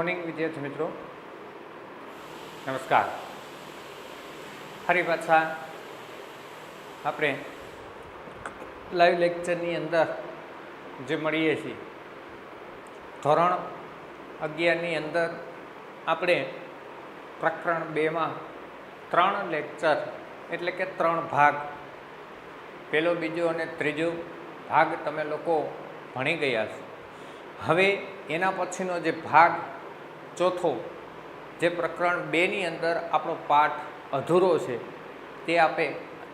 Morning વિદ્યાર્થી મિત્રો, નમસ્કાર. ફરી પાછા આપણે લાઈવ લેક્ચરની અંદર જે મળીએ છીએ, ધોરણ 11ની અંદર આપણે પ્રકરણ 2માં 3 લેક્ચર એટલે કે 3 ભાગ, પહેલો, બીજો અને ત્રીજો ભાગ તમે લોકો ભણી ગયા છો. હવે એના પછીનો જે ભાગ ચોથો, જે પ્રકરણ 2ની અંદર આપણો પાઠ અધૂરો છે,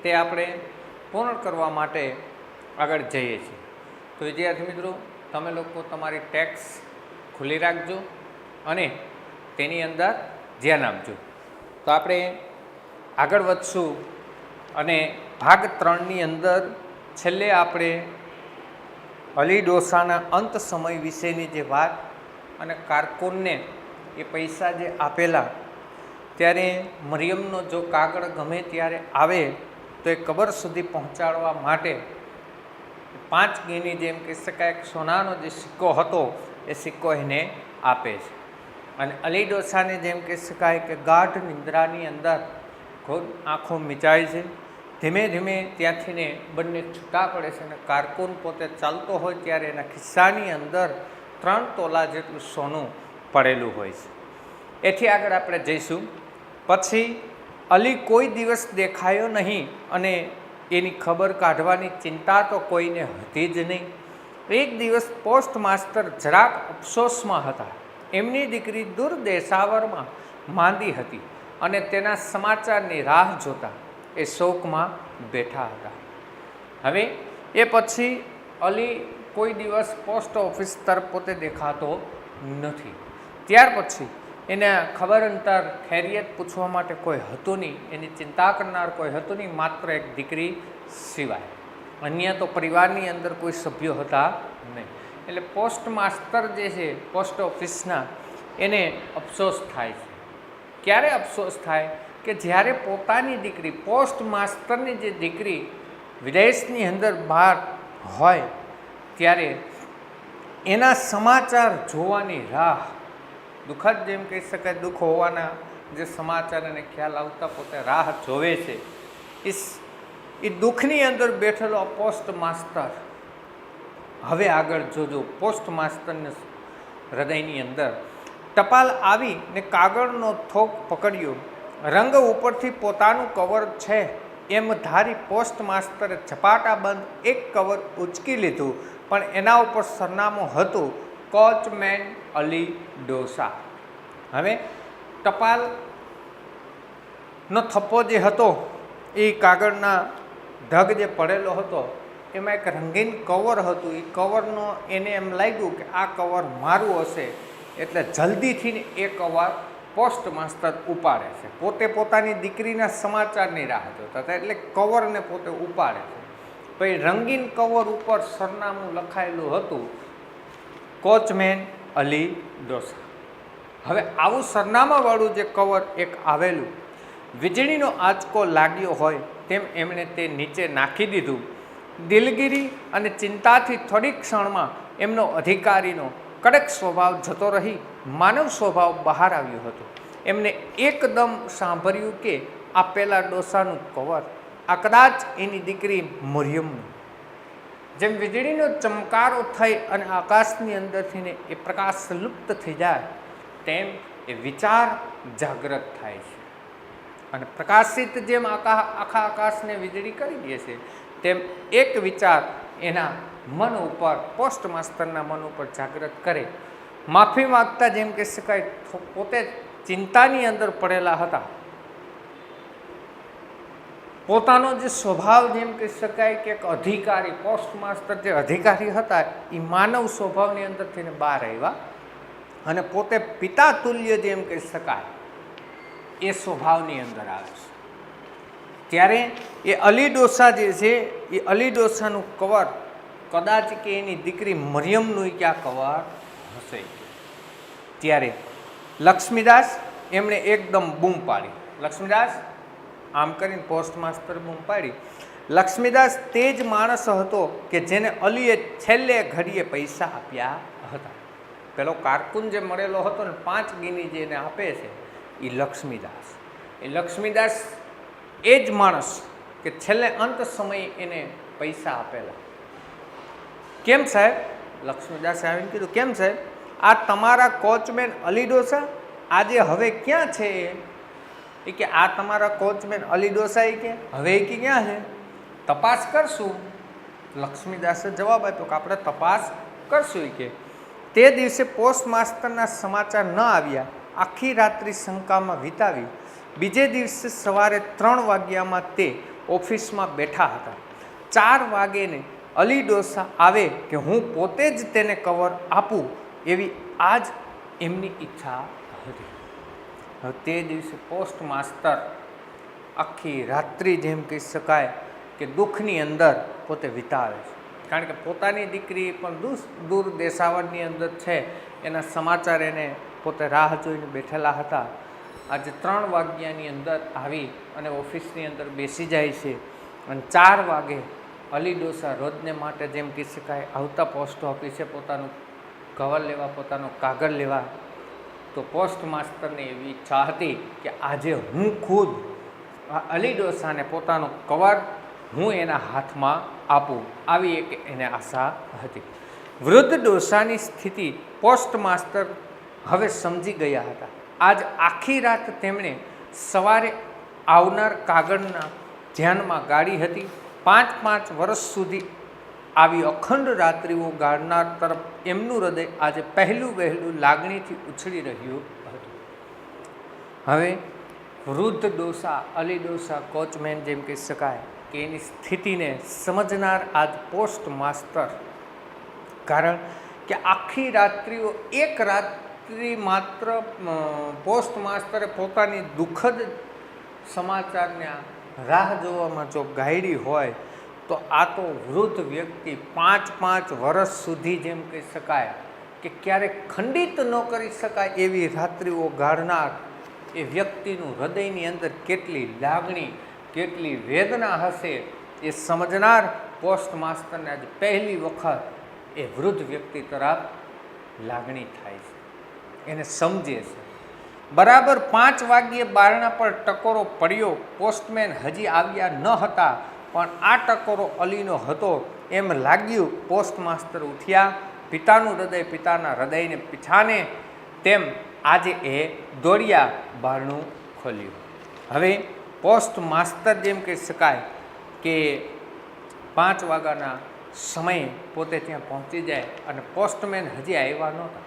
તે આપણે પૂર્ણ કરવા માટે આગળ જઈએ છીએ. તો વિદ્યાર્થી મિત્રો, તમે લોકો તમારી ટેક્સ્ટ ખુલ્લી રાખજો અને તેની અંદર ધ્યાન આપજો. તો આપણે આગળ વધશું અને ભાગ 3ની અંદર છેલ્લે આપણે અલી ડોસાના અંત સમય વિશેની જે વાત અને કારકુનને એ પૈસા જે આપેલા, ત્યારે મરિયમનો જો કાગળ ગમે ત્યારે આવે તો એ કબર સુધી પહોંચાડવા માટે 5 ગીની, જેમ કહી શકાય સોનાનો જે સિક્કો હતો, એ સિક્કો એને આપે છે. અને અલી ડોસાને જેમ કહી શકાય કે ગાઢ નિંદ્રાની અંદર ખુદ આંખો મીચાય છે. ધીમે ધીમે ત્યાંથી ને બંને છૂટા પડે છે અને કારકુન પોતે ચાલતો હોય ત્યારે એના ખિસ્સાની અંદર 3 તોલા જેટલું સોનું પડેલું હોય છે. એથી આગળ આપણે જઈશું. પછી અલી કોઈ દિવસ દેખાયો નહીં અને એની ખબર કાઢવાની ચિંતા તો કોઈને હતી જ નહીં. એક દિવસ પોસ્ટ માસ્ટર જરાક અફસોસમાં હતા. એમની દીકરી દૂર દેશાવરમાં માંદી હતી અને તેના સમાચારની રાહ જોતા એ શોકમાં બેઠા હતા. હવે એ પછી અલી કોઈ દિવસ પોસ્ટ ઓફિસ તરફ પોતે દેખાતો નથી. ત્યાર પછી એને ખબર અંતર ખૈરિયત પૂછવા માટે કોઈ હતું નહીં, એની ચિંતા કરનાર કોઈ હતું નહીં, માત્ર એક દીકરી સિવાય. અન્ય તો પરિવારની અંદર કોઈ સભ્યો હતા નહીં. એટલે પોસ્ટ માસ્ટર જે છે પોસ્ટ ઓફિસના, એને અફસોસ થાય છે. ક્યારે અફસોસ થાય કે જ્યારે પોતાની દીકરી, પોસ્ટ માસ્ટરની જે દીકરી વિદેશની અંદર બહાર હોય, ત્યારે એના સમાચાર જોવાની રાહ, દુઃખદ જેમ કહી શકાય, દુઃખ હોવાના જે સમાચાર એને ખ્યાલ આવતા પોતે રાહ જોવે છે. એ દુઃખની અંદર બેઠેલો પોસ્ટ માસ્ટર, હવે આગળ જોજો, પોસ્ટ માસ્ટરને હૃદયની અંદર ટપાલ આવી ને કાગળનો થોક પકડ્યો. રંગ ઉપરથી પોતાનું કવર છે એમ ધારી પોસ્ટ માસ્ટરે ઝપાટાબંધ એક કવર ઉંચકી લીધું, પણ એના ઉપર સરનામું હતું કોચમેન અલી ડોસા. હવે ટપાલનો થપ્પો જે હતો, એ કાગળના ઢગ જે પડેલો હતો, એમાં એક રંગીન કવર હતું. એ કવરનો એને એમ લાગ્યું કે આ કવર મારું હશે, એટલે જલ્દીથી એ કવર પોસ્ટ માસ્ટર ઉપાડે છે. પોતે પોતાની દીકરીના સમાચારની રાહ જોતા હતા, એટલે કવરને પોતે ઉપાડે છે. પછી રંગીન કવર ઉપર સરનામું લખાયેલું હતું કોચમેન અલી ડોસા. હવે આવું સરનામાવાળું જે કવર એક આવેલું, વીજળીનો આંચકો લાગ્યો હોય તેમ એમણે તે નીચે નાખી દીધું. દિલગીરી અને ચિંતાથી થોડીક ક્ષણમાં એમનો અધિકારીનો કડક સ્વભાવ જતો રહી માનવ સ્વભાવ બહાર આવ્યો હતો. એમને એકદમ સાંભળ્યું કે આ પેલા ડોસાનું કવર, આ કદાચ એની દીકરી મરિયમનું. જેમ વીજળીનો ચમકારો થઈ અને આકાશની અંદરથી ને એ પ્રકાશ લુપ્ત થઈ જાય, તેમ એ વિચાર જાગૃત થાય છે. અને પ્રકાશિત જેમ આખા આકાશને વીજળી કરી દે છે, તેમ એક વિચાર એના મન ઉપર, પોસ્ટ માસ્ટરના મન ઉપર જાગૃત કરે. માફી માગતા, જેમ કહી શકાય, પોતે ચિંતાની અંદર પડેલા હતા. પોતાનો જે સ્વભાવ, જેમ કહી શકાય કે એક અધિકારી, પોસ્ટ માસ્ટર જે અધિકારી હતા, એ માનવ સ્વભાવની અંદરથી બહાર આવ્યા અને પોતે પિતા તુલ્ય, જેમ કહી શકાય, એ સ્વભાવની અંદર આવે છે. ત્યારે એ અલી ડોસા જે છે, એ અલી ડોસાનું કવર કદાચ કે એની દીકરી મરિયમનું ક્યાં કવર હશે. ત્યારે લક્ષ્મીદાસ એમણે એકદમ બૂમ પાડી. લક્ષ્મીદાસ આમ કરીને પોસ્ટ માસ્ટર બૂમ પાડી. લક્ષ્મીદાસ તે જ માણસ હતો કે જેને અલીએ છેલ્લે ઘડીએ પૈસા આપ્યા હતા. પેલો કારકુન જે મળેલો હતો ને 5 ગીની જે એને આપે છે એ લક્ષ્મીદાસ. એ લક્ષ્મીદાસ એ જ માણસ કે છેલ્લે અંત સમયે એને પૈસા આપેલા. કેમ સાહેબ? લક્ષ્મીદાસે આવીને કીધું, કેમ સાહેબ, આ તમારા કોચમેન અલી ડોસા આજે હવે ક્યાં છે? એ કે આ તમારા કોચમેન અલી ડોસા એ કે હવે એ કે ક્યાં છે? તપાસ કરશું. લક્ષ્મીદાસે જવાબ આપ્યો કે આપણે તપાસ કરશું. કે તે દિવસે પોસ્ટ માસ્ટરના સમાચાર ન આવ્યા. આખી રાત્રિ શંકામાં વિતાવી. બીજે દિવસે સવારે 3 વાગ્યામાં તે ઓફિસમાં બેઠા હતા. 4 વાગ્યે અલી ડોસા આવે કે હું પોતે જ તેને કવર આપું એવી આજ એમની ઈચ્છા હતી. હવે તે દિવસે પોસ્ટ માસ્ટર આખી રાત્રિ જેમ કહી શકાય કે દુઃખની અંદર પોતે વિતાવે છે. કારણ કે પોતાની દીકરી પણ દૂર દેશાવરની અંદર છે, એના સમાચાર એને પોતે રાહ જોઈને બેઠેલા હતા. આજે 3 વાગ્યાની અંદર આવી અને ઓફિસની અંદર બેસી જાય છે અને 4 વાગે અલી ડોસા રોજને માટે જેમ કહી શકાય આવતા પોસ્ટ ઓફિસે પોતાનું કવર લેવા, પોતાનો કાગળ લેવા. તો પોસ્ટ માસ્ટરની એવી ઈચ્છા હતી કે આજે હું ખુદ અલી ડોસાને પોતાનું કવર હું એના હાથમાં આપું, આવી એક એને આશા હતી. વૃદ્ધ ડોસાની સ્થિતિ પોસ્ટ માસ્ટર હવે સમજી ગયા હતા. આજ આખી રાત તેમણે સવારે આવનાર કાગળના ધ્યાનમાં ગાળી હતી. 5 વર્ષ સુધી આવી અખંડ રાત્રિઓ ગાળનાર તરફ એમનું હૃદય આજે વહેલું લાગણીથી ઉછળી રહ્યું હતું. હવે વૃદ્ધ ડોસા અલી ડોસા કોચમેન જેમ કહી શકાય કે એની સ્થિતિને સમજનાર આજ પોસ્ટ માસ્ટર. કારણ કે આખી રાત્રિઓ એક રાત્રિ માત્ર પોસ્ટ માસ્ટરે પોતાની દુઃખદ સમાચારને રાહ જોવામાં જો ગાયડી હોય તો આ તો વૃદ્ધ વ્યક્તિ 5 વર્ષ સુધી જેમ કહી શકાય કે ક્યારેક ખંડિત ન કરી શકાય એવી રાત્રિઓ ગાળનાર એ વ્યક્તિનું હૃદયની અંદર કેટલી લાગણી, કેટલી વેદના હશે એ સમજનાર પોસ્ટ માસ્ટરને આજે પહેલી વખત એ વૃદ્ધ વ્યક્તિ તરફ લાગણી થાય છે, એને સમજે છે. બરાબર 5 વાગ્યે બારણા પર ટકોરો પડ્યો. પોસ્ટમેન હજી આવ્યા ન હતા પણ આ ટકોરો અલીનો હતો એમ લાગ્યું. પોસ્ટ માસ્ટર ઉઠ્યા. પિતાનું હૃદય પિતાના હૃદયને પીછાને તેમ આજે એ દોડ્યા, બારણું ખોલ્યું. હવે પોસ્ટ માસ્ટર જેમ કહી શકાય કે 5 વાગ્યાના સમયે પોતે ત્યાં પહોંચી જાય અને પોસ્ટમેન હજી આવ્યા નહોતા.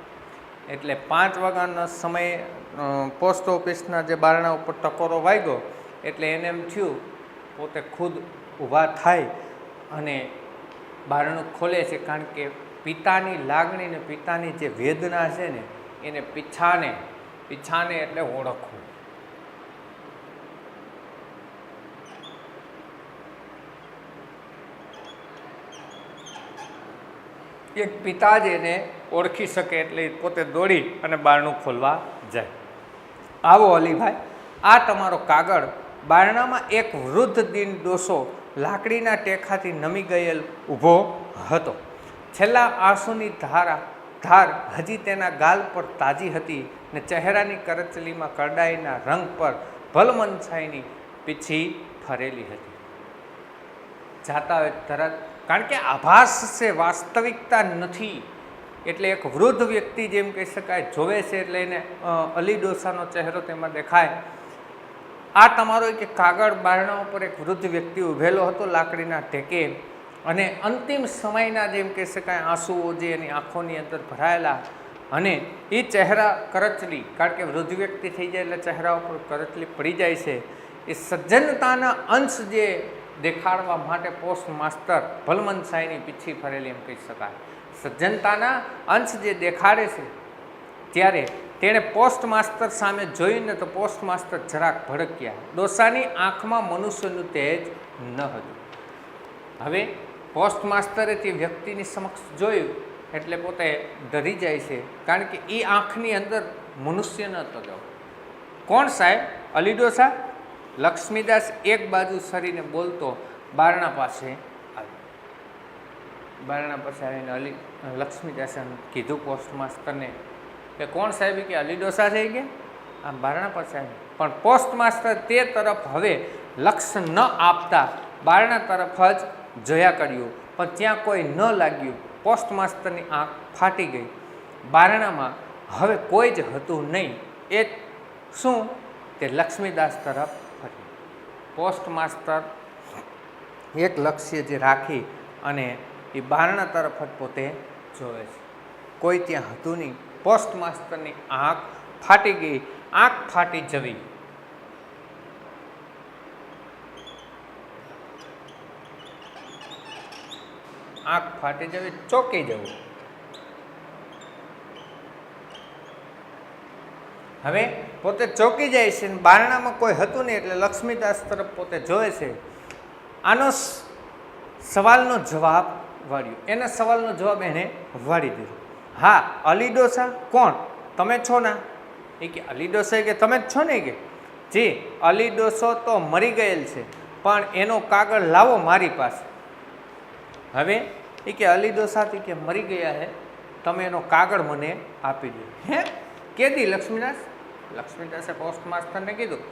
એટલે 5 વાગ્યાના સમયે પોસ્ટ ઓફિસના જે બારણા ઉપર ટકોરો વાગ્યો એટલે એને એમ થયું પોતે ખુદ ઊભા થાય અને બારણું ખોલે છે. કારણ કે પિતાની લાગણી ને પિતાની જે વેદના છે ને એને પીછાને એટલે ઓળખવું. એક પિતા જ એને ઓળખી શકે એટલે પોતે દોડી અને બારણું ખોલવા જાય. આવો અલીભાઈ, આ તમારો કાગળ. બારણામાં એક વૃદ્ધ દીન ડોસો લાકડીના ટેકાથી નમી ગયેલ ઊભો હતો. છેલ્લા આંસુની ધાર હજી તેના ગાલ પર તાજી હતી ને ચહેરાની કરચલીમાં કરડાઈના રંગ પર ભલમનછાઈની પીછી ફરેલી હતી. જાતા હોય તરત, કારણ કે આભાસ છે, વાસ્તવિકતા નથી. એટલે એક વૃદ્ધ વ્યક્તિ જેમ કહી શકાય જોવે છે એટલે એને અલી ડોસાનો ચહેરો તેમાં દેખાય. આ તમારો એક કાગળ. બારણા ઉપર એક વૃદ્ધ વ્યક્તિ ઊભેલો હતો લાકડીના ટેકે અને અંતિમ સમયના જેમ કહી શકાય આંસુઓ જે એની આંખોની અંદર ભરાયેલા અને એ ચહેરા કરચલી, કારણ કે વૃદ્ધ વ્યક્તિ થઈ જાય એટલે ચહેરા ઉપર કરચલી પડી જાય છે. એ સજ્જનતાના અંશ જે દેખાડવા માટે પોસ્ટ માસ્ટર ભલમનસાઈની પીછી ફરેલી એમ કહી શકાય. સજ્જનતાના અંશ જે દેખાડે છે ત્યારે તેણે પોસ્ટ માસ્ટર સામે જોઈને તો પોસ્ટ માસ્ટર જરાક ભડક્યા. ડોસાની આંખમાં મનુષ્યનું તેજ ન હતું. હવે પોસ્ટ માસ્ટરે તે વ્યક્તિની સમક્ષ જોયું એટલે પોતે ડરી જાય છે, કારણ કે એ આંખની અંદર મનુષ્ય ન હતો. કોણ સાહેબ? અલી ડોસા. લક્ષ્મીદાસ એક બાજુ સરીને બોલતો બારણા પાસે આવ્યો. બારણા પાસે આવીને લક્ષ્મીદાસે કીધું પોસ્ટ માસ્ટરને કે કોણ સાહેબ કે અલી ડોસા છે કે આમ બારણા પાસે આવી, પણ પોસ્ટ માસ્ટર તે તરફ હવે લક્ષ્ય ન આપતા બારણા તરફ જ જોયા કર્યું, પણ ત્યાં કોઈ ન લાગ્યું. પોસ્ટ માસ્ટરની આંખ ફાટી ગઈ. બારણામાં હવે કોઈ જ હતું નહીં. એ શું તે લક્ષ્મીદાસ તરફ ફર્યું. પોસ્ટ માસ્ટર એક લક્ષ્ય જે રાખી અને એ બારણા તરફ જ પોતે જોવે છે. કોઈ ત્યાં હતું નહીં. પોસ્ટ માસ્ટરની આંખ ફાટી ગઈ. આંખ ફાટી જવી આંખ ફાટી જવી ચોંકી જવું. હવે પોતે ચોંકી જાય છે, બારણામાં કોઈ હતું નહીં એટલે લક્ષ્મીદાસ તરફ પોતે જોવે છે. આનો સવાલનો જવાબ વાળ્યો. એના સવાલનો જવાબ એને વાળી દીધો. હા, અલી ડોસા કોણ? તમે છો ના? એ કે અલી ડોસા કે તમે જ છો ને? કે જી, અલી ડોસો તો મરી ગયેલ છે, પણ એનો કાગળ લાવો મારી પાસે. હવે એ કે અલી ડોસાથી કે મરી ગયા હે, તમે એનો કાગળ મને આપી દો. હે કેદી? લક્ષ્મીદાસ. લક્ષ્મીદાસે પોસ્ટ માસ્ટરને કીધું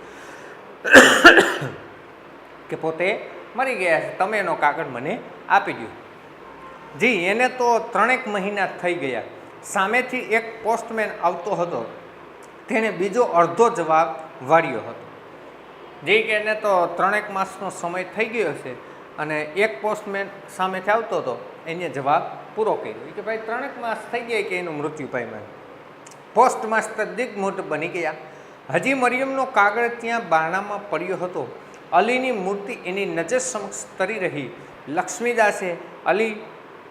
કે પોતે મરી ગયા છે, તમે એનો કાગળ મને આપી દો. જી, એને તો 3 મહિના થઈ ગયા. સામેથી એક પોસ્ટમેન આવતો હતો, તેણે બીજો અડધો જવાબ વાળ્યો હતો. જે કે એને તો 3 માસનો સમય થઈ ગયો છે અને એક પોસ્ટમેન સામેથી આવતો હતો, એને જવાબ પૂરો કર્યો કે ભાઈ 3 માસ થઈ ગયા કે એનું મૃત્યુ પામ્યું. પોસ્ટ માસ્ટર દિગ્મૂઢ બની ગયા. હજી મરિયમનો કાગળ ત્યાં બારણામાં પડ્યો હતો. અલીની મૂર્તિ એની નજર સમક્ષ તરી રહી. લક્ષ્મીદાસે અલી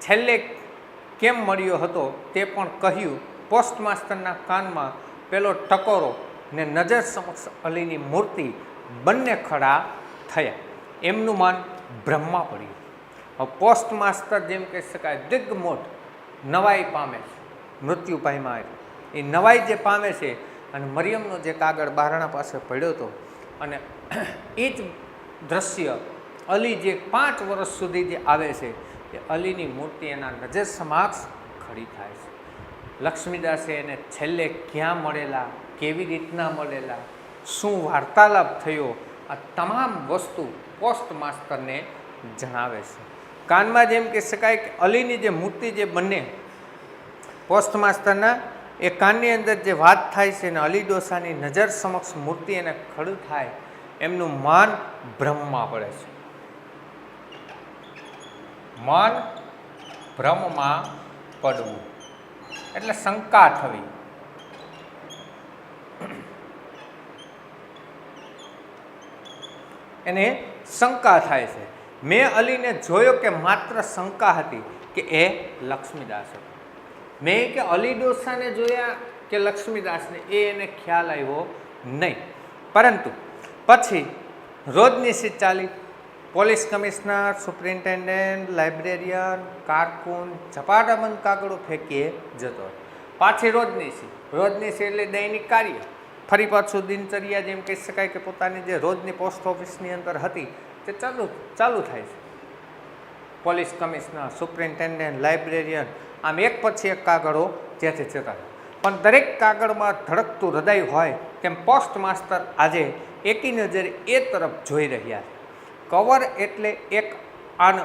છેલ્લે કેમ મળ્યો હતો તે પણ કહ્યું. પોસ્ટ માસ્ટરના કાનમાં પેલો ટકોરો ને નજર સમક્ષ અલીની મૂર્તિ બંને ખડા થયા. એમનું મન બ્રહ્મા પડ્યું. હવે પોસ્ટ માસ્ટર જેમ કહી શકાય દિગ્મૂઢ નવાઈ પામે છે, મૃત્યુ પામ્યા એટલે એ નવાઈ જે પામે છે. અને મરિયમનો જે કાગળ બારણા પાસે પડ્યો હતો અને એ જ દ્રશ્ય અલી જે 5 વર્ષ સુધી જે આવે છે એ અલીની મૂર્તિ એના નજર સમક્ષ ખડી થાય છે. લક્ષ્મીદાસે એને છેલ્લે ક્યાં મળેલા, કેવી રીતના મળેલા, શું વાર્તાલાપ થયો, આ તમામ વસ્તુ પોસ્ટ માસ્ટરને જણાવે છે. કાનમાં જેમ કહી શકાય કે અલીની જે મૂર્તિ જે બંને પોસ્ટ માસ્ટરના એ કાનની અંદર જે વાત થાય છે ને અલી ડોસાની નજર સમક્ષ મૂર્તિ એને ખડું થાય, એમનું મન ભ્રમમાં પડે છે. મન ભ્રમમાં પડવું એટલે શંકા થવી. એને શંકા થાય છે. મેં અલીને જોયો કે માત્ર શંકા હતી કે એ લક્ષ્મીદાસ હતો. મેં કે અલી ડોસાને જોયા કે લક્ષ્મીદાસને એ એને ખ્યાલ આવ્યો નહીં. પરંતુ પછી રોજની સીટ ચાલી. પોલીસ કમિશનર, સુપ્રિન્ટેન્ડન્ટ, લાઇબ્રેરિયન, કારકુન ઝપાટાબંધ કાગળો ફેંકીએ જતો. પાછી રોજની સીટ એટલે દૈનિક કાર્ય. ફરી પાછું દિનચર્યા જેમ કહી શકાય કે પોતાની જે રોજની પોસ્ટ ઓફિસની અંદર હતી તે ચાલુ થાય છે. પોલીસ કમિશનર, સુપ્રિન્ટેન્ડન્ટ, લાઇબ્રેરિયન આમ એક પછી એક કાગળો ત્યાંથી જતા. પણ દરેક કાગળમાં ધડકતું હૃદય હોય તેમ પોસ્ટ માસ્ટર આજે એકી નજરે એ તરફ જોઈ રહ્યા છે. કવર એટલે એક આન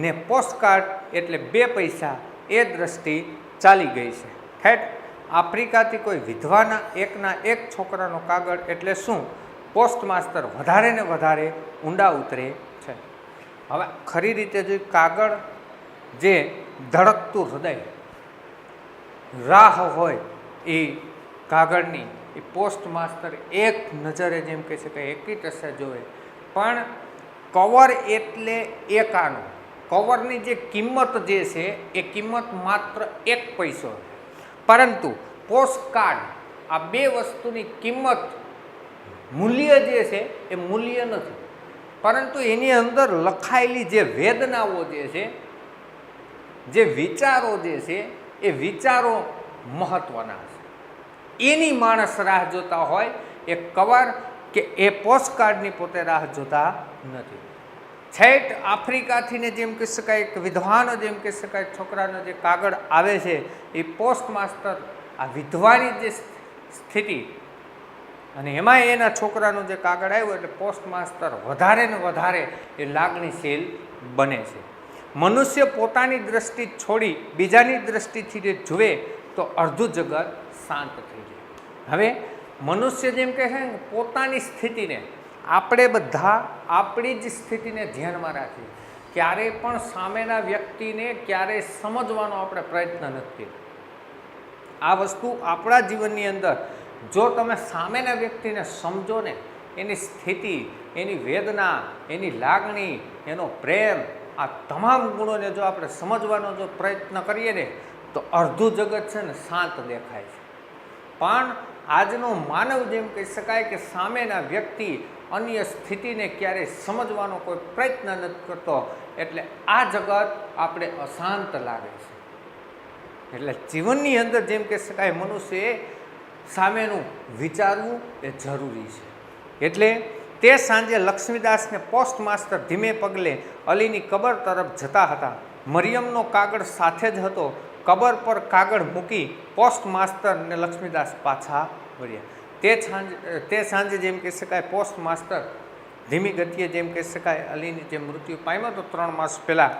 ને પોસ્ટકાર્ડ એટલે 2 પૈસા એ દ્રષ્ટિ ચાલી ગઈ છે. ઠેઠ આફ્રિકાથી કોઈ વિધવાના એકના એક છોકરાનો કાગળ એટલે શું? પોસ્ટ માસ્ટર વધારે ને વધારે ઊંડા ઉતરે છે. હવે ખરી રીતે જો કાગળ જે ધડકતું હૃદય રાહ હોય એ કાગળની એ પોસ્ટ માસ્ટર એક નજરે જેમ કહે છે કે એકી ટસે જોવે. પણ કવર એટલે એક આનો કવરની જે કિંમત જે છે એ કિંમત માત્ર 1 પૈસો. પરંતુ પોસ્ટકાર્ડ આ 2 વસ્તુની કિંમત મૂલ્ય જે છે એ મૂલ્ય નથી, પરંતુ એની અંદર લખાયેલી જે વેદનાઓ જે છે, જે વિચારો જે છે એ વિચારો મહત્ત્વના છે. એની માણસ રાહ જોતા હોય. એ કવર કે એ પોસ્ટકાર્ડની પોતે રાહ જોતા નથી. છેટ આફ્રિકાથી ને જેમ કહી શકાય એક વિધવાનો જેમ કહી શકાય છોકરાનો જે કાગળ આવે છે એ પોસ્ટ માસ્ટર આ વિધવાની જે સ્થિતિ અને એમાં એના છોકરાનો જે કાગળ આવ્યો એટલે પોસ્ટ માસ્ટર વધારે ને વધારે એ લાગણીશીલ બને છે. મનુષ્ય પોતાની દ્રષ્ટિ છોડી બીજાની દ્રષ્ટિથી જે જુએ તો અડધું જગત શાંત થઈ જાય. હવે મનુષ્ય જેમ કહે છે ને પોતાની સ્થિતિને આપણે બધા આપણી જ સ્થિતિને ધ્યાનમાં રાખીએ. ક્યારેય પણ સામેના વ્યક્તિને ક્યારેય સમજવાનો આપણે પ્રયત્ન નથી. આ વસ્તુ આપણા જીવનની અંદર જો તમે સામેના વ્યક્તિને સમજો ને, એની સ્થિતિ, એની વેદના, એની લાગણી, એનો પ્રેમ, આ તમામ ગુણોને જો આપણે સમજવાનો જો પ્રયત્ન કરીએ ને તો અડધું જગત છે ને શાંત દેખાય છે. પણ આજનો માનવ જેમ કહી શકાય કે સામેના વ્યક્તિ અન્ય સ્થિતિને ક્યારેય સમજવાનો કોઈ પ્રયત્ન નથી કરતો, એટલે આ જગત આપણે અશાંત લાગે છે. એટલે જીવનની અંદર જેમ કહી શકાય મનુષ્યએ સામેનું વિચારવું એ જરૂરી છે. એટલે તે સાંજે લક્ષ્મીદાસને પોસ્ટ માસ્ટર ધીમે પગલે અલીની કબર તરફ જતા હતા. મરિયમનો કાગળ સાથે જ હતો. કબર પર કાગળ મૂકી પોસ્ટ માસ્ટર ને લક્ષ્મીદાસ પાછા વળ્યા. તે સાંજે જેમ કહી શકાય પોસ્ટ માસ્ટર ધીમી ગતિએ જેમ કહી શકાય અલીની જે મૃત્યુ પામ્યો તો 3 માસ પહેલાં,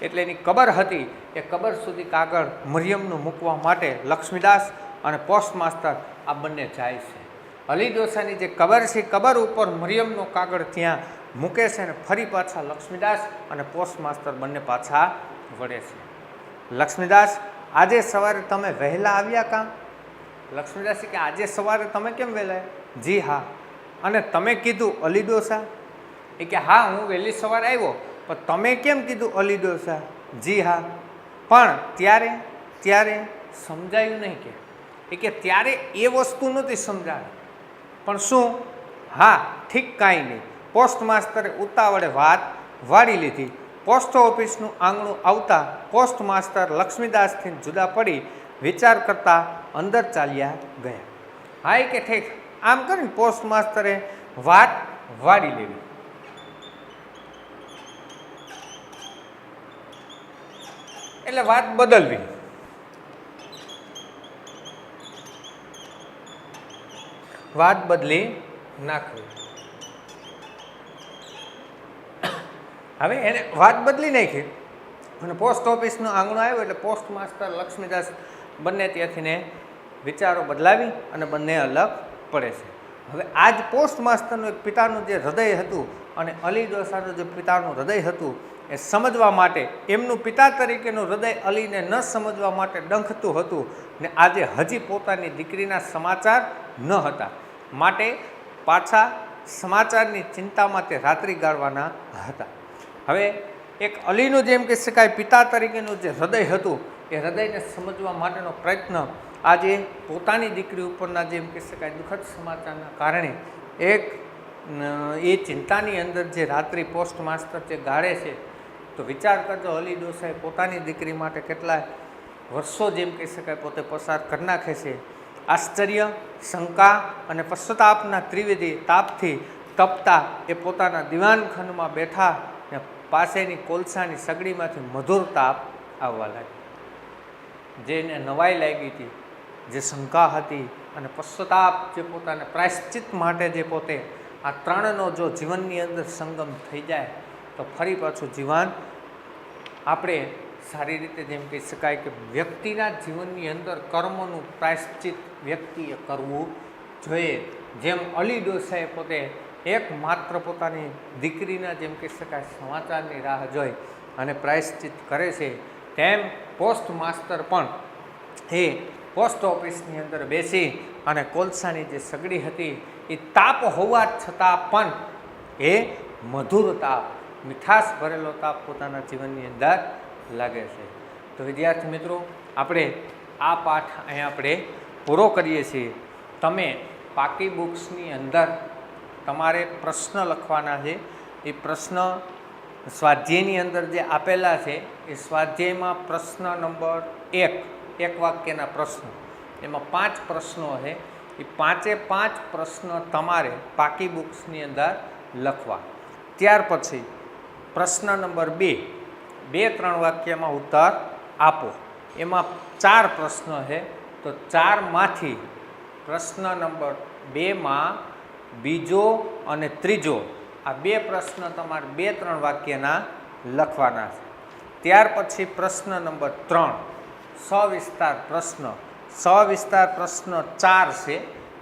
એટલે એની કબર હતી એ કબર સુધી કાગળ મરિયમનું મૂકવા માટે લક્ષ્મીદાસ અને પોસ્ટ માસ્ટર આ બંને જાય છે. અલી ડોસાની જે કબર છે કબર ઉપર મરિયમનો કાગળ ત્યાં મૂકે છે અને ફરી પાછા લક્ષ્મીદાસ અને પોસ્ટ માસ્ટર બંને પાછા વળે છે. લક્ષ્મીદાસ, આજે સવારે તમે વહેલા આવ્યા કાં? લક્ષ્મીદાસ કે આજે સવારે તમે કેમ વહેલા? જી હા. અને તમે કીધું અલી ડોસા? એ કે હા, હું વહેલી સવારે આવ્યો, પણ તમે કેમ કીધું અલી ડોસા? જી હા. પણ ત્યારે સમજાયું નહીં કે ત્યારે એ વસ્તુ નહોતી સમજાણી. પણ શું? હા, ઠીક, કાંઈ નહીં. પોસ્ટ માસ્ટરે ઉતાવળે વાત વાળી લીધી. પોસ્ટ ઓફિસનું આંગણું આવતા પોસ્ટ માસ્ટર લક્ષ્મીદાસથી જુદા પડી વિચાર કરતા અંદર ચાલ્યા ગયા. હા, કે ઠીક, આમ કરીને પોસ્ટ માસ્ટરે વાત વાળી લેવી. એટલે વાત બદલવી. વાત બદલી નાખવી. હવે એને વાત બદલી નાખી અને પોસ્ટ ઓફિસનું આંગણું આવ્યું એટલે પોસ્ટ માસ્ટર લક્ષ્મીદાસ બંને ત્યાંથી ને વિચારો બદલાવી અને બંને અલગ પડે છે. હવે આજ પોસ્ટ માસ્ટરનું એક પિતાનું જે હૃદય હતું અને અલી ડોસાનું જે પિતાનું હૃદય હતું એ સમજવા માટે, એમનું પિતા તરીકેનું હૃદય અલીને ન સમજવા માટે ડંખતું હતું ને આજે હજી પોતાની દીકરીના સમાચાર ન હતા, માટે પાછા સમાચારની ચિંતામાં તે રાત્રિ ગાળવાના હતા. હવે એક અલીનું જેમ કહી શકાય પિતા તરીકેનું જે હૃદય હતું એ હૃદયને સમજવા માટેનો પ્રયત્ન આજે પોતાની દીકરી ઉપરના જેમ કહી શકાય દુઃખદ સમાચારના કારણે એ ચિંતાની અંદર જે રાત્રિ પોસ્ટ માસ્ટર જે ગાળે છે, તો વિચાર કરજો અલી ડોસાએ પોતાની દીકરી માટે કેટલાય વર્ષો જેમ કહી શકાય પોતે પસાર કરી નાખે છે. આશ્ચર્ય, શંકા અને પશ્ચાતાપના ત્રિવેદી તાપથી તપતા એ પોતાના દિવાનખંડમાં બેઠા ને પાસેની કોલસાની સગડીમાંથી મધુર તાપ આવવા લાગી. જેને નવાઈ લાગી હતી, જે શંકા હતી અને પશ્ચાતાપ, જે પોતાને પ્રાયશ્ચિત માટે જે પોતે આ ત્રણનો જો જીવનની અંદર સંગમ થઈ જાય તો ફરી પાછું જીવન આપણે સારી રીતે જેમ કહી શકાય કે વ્યક્તિના જીવનની અંદર કર્મોનું પ્રાયશ્ચિત વ્યક્તિએ કરવું જોઈએ. જેમ અલી ડોસાએ પોતે એકમાત્ર પોતાની દીકરીના જેમ કહી શકાય સમાચારની રાહ જોઈ અને પ્રાયશ્ચિત કરે છે, તેમ પોસ્ટ માસ્ટર પણ એ પોસ્ટ ઓફિસની અંદર બેસી અને કોલસાની જે સગડી હતી એ તાપ હોવા છતાં પણ એ મધુર તાપ, મીઠાશ ભરેલો તાપ પોતાના જીવનની અંદર લાગે છે. તો વિદ્યાર્થી મિત્રો, આપણે આ પાઠ અહીંયા આપણે પૂરો કરીએ છીએ. તમે પાકી બુક્સની અંદર તમારે પ્રશ્ન લખવાના છે. એ પ્રશ્ન સ્વાધ્યાયની અંદર જે આપેલા છે એ સ્વાધ્યાયમાં પ્રશ્ન નંબર 1, એક વાક્યના પ્રશ્નો, એમાં 5 પ્રશ્નો છે. એ 5 પ્રશ્ન તમારે પાકી બુક્સની અંદર લખવા. ત્યાર પછી પ્રશ્ન નંબર 2, 2-3 વાક્યમાં ઉત્તર આપો. એમાં 4 પ્રશ્નો છે, તો 4માંથી પ્રશ્ન નંબર 2માં બીજો અને ત્રીજો આ 2 પ્રશ્ન તમારે 2-3 વાક્યના લખવાના છે. ત્યાર પછી પ્રશ્ન નંબર 3, સવિસ્તાર પ્રશ્ન. સવિસ્તાર પ્રશ્ન 4 છે,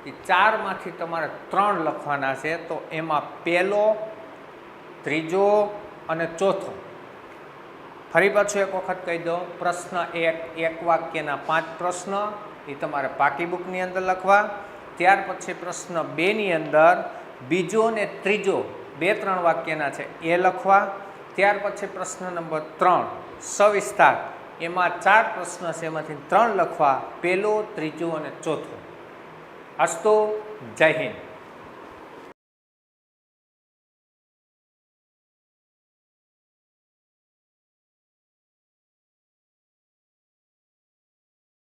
એ 4માંથી તમારે 3 લખવાના છે. તો એમાં પહેલો, ત્રીજો અને ચોથો. ફરી પાછું એક વખત કહી દો. પ્રશ્ન 1, 1 વાક્યના 5 પ્રશ્ન, એ તમારે પાકી બુકની અંદર લખવા. ત્યાર પછી પ્રશ્ન 2ની અંદર બીજો ને ત્રીજો 2-3 વાક્યના છે એ લખવા. ત્યાર પછી પ્રશ્ન નંબર 3, સવિસ્તાર, એમાં 4 પ્રશ્ન છે, એમાંથી 3 લખવા. પહેલો, ત્રીજો અને ચોથો. અસ્તુ. જય હિન્દ.